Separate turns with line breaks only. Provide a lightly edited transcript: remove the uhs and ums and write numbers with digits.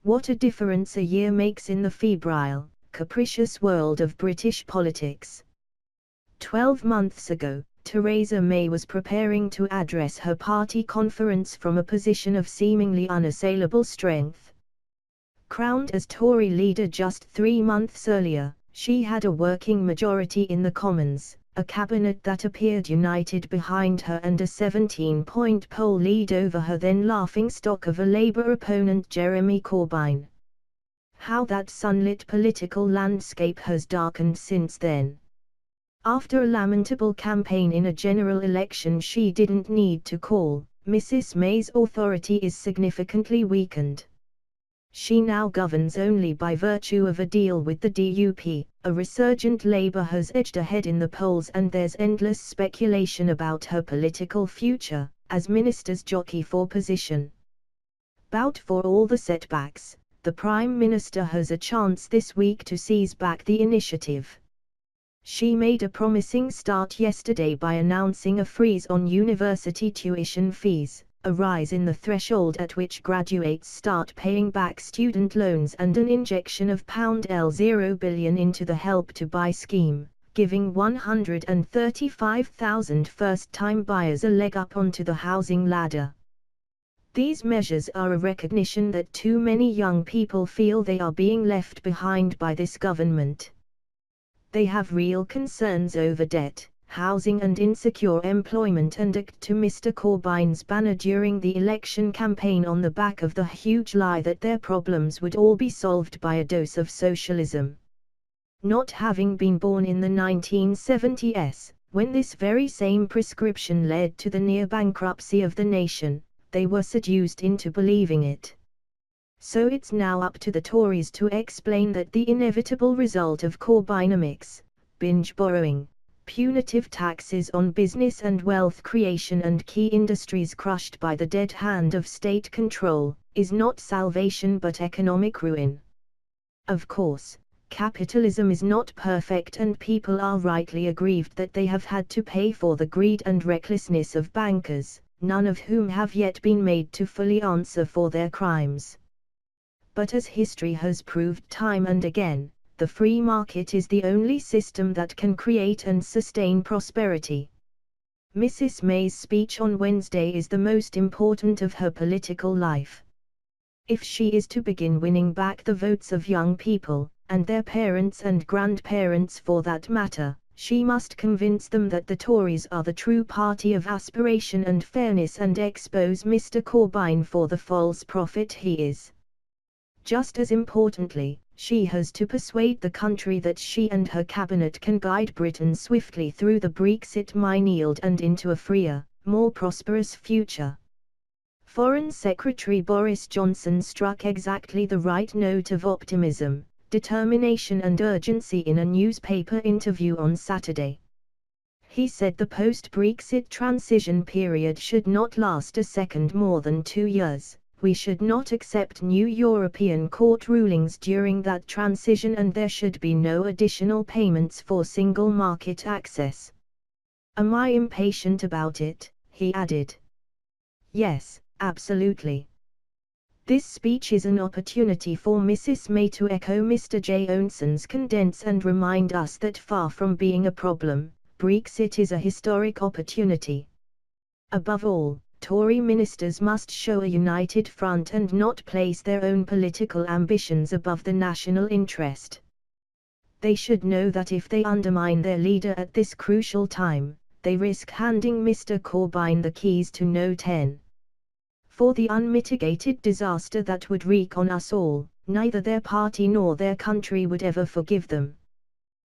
What a difference a year makes in the febrile, capricious world of British politics. 12 months ago, Theresa May was preparing to address her party conference from a position of seemingly unassailable strength. Crowned as Tory leader just 3 months earlier, she had a working majority in the Commons, a cabinet that appeared united behind her, and a 17-point poll lead over her then laughingstock of a Labour opponent Jeremy Corbyn. How that sunlit political landscape has darkened since then. After a lamentable campaign in a general election she didn't need to call, Mrs May's authority is significantly weakened. She now governs only by virtue of a deal with the DUP. A resurgent Labour has edged ahead in the polls, and there's endless speculation about her political future, as ministers jockey for position. But for all the setbacks, the Prime Minister has a chance this week to seize back the initiative. She made a promising start yesterday by announcing a freeze on university tuition fees, a rise in the threshold at which graduates start paying back student loans, and an injection of £0 billion into the Help to Buy scheme, giving 135,000 first-time buyers a leg up onto the housing ladder. These measures are a recognition that too many young people feel they are being left behind by this government. They have real concerns over debt, housing and insecure employment, and took to Mr Corbyn's banner during the election campaign on the back of the huge lie that their problems would all be solved by a dose of socialism. Not having been born in the 1970s, when this very same prescription led to the near bankruptcy of the nation, they were seduced into believing it. So it's now up to the Tories to explain that the inevitable result of Corbynomics, binge borrowing, punitive taxes on business and wealth creation, and key industries crushed by the dead hand of state control, is not salvation but economic ruin. Of course, capitalism is not perfect, and people are rightly aggrieved that they have had to pay for the greed and recklessness of bankers, none of whom have yet been made to fully answer for their crimes. But as history has proved time and again, the free market is the only system that can create and sustain prosperity. Mrs May's speech on Wednesday is the most important of her political life. If she is to begin winning back the votes of young people, and their parents and grandparents for that matter, she must convince them that the Tories are the true party of aspiration and fairness, and expose Mr Corbyn for the false prophet he is. Just as importantly, she has to persuade the country that she and her cabinet can guide Britain swiftly through the Brexit minefield and into a freer, more prosperous future. Foreign Secretary Boris Johnson struck exactly the right note of optimism, determination and urgency in a newspaper interview on Saturday. He said the post-Brexit transition period should not last a second more than 2 years. We should not accept new European court rulings during that transition, and there should be no additional payments for single market access. Am I impatient about it? He added. Yes, absolutely. This speech is an opportunity for Mrs May to echo Mr Johnson's condense and remind us that far from being a problem, Brexit is a historic opportunity. Above all, Tory ministers must show a united front and not place their own political ambitions above the national interest. They should know that if they undermine their leader at this crucial time, they risk handing Mr Corbyn the keys to No 10. For the unmitigated disaster that would wreak on us all, neither their party nor their country would ever forgive them.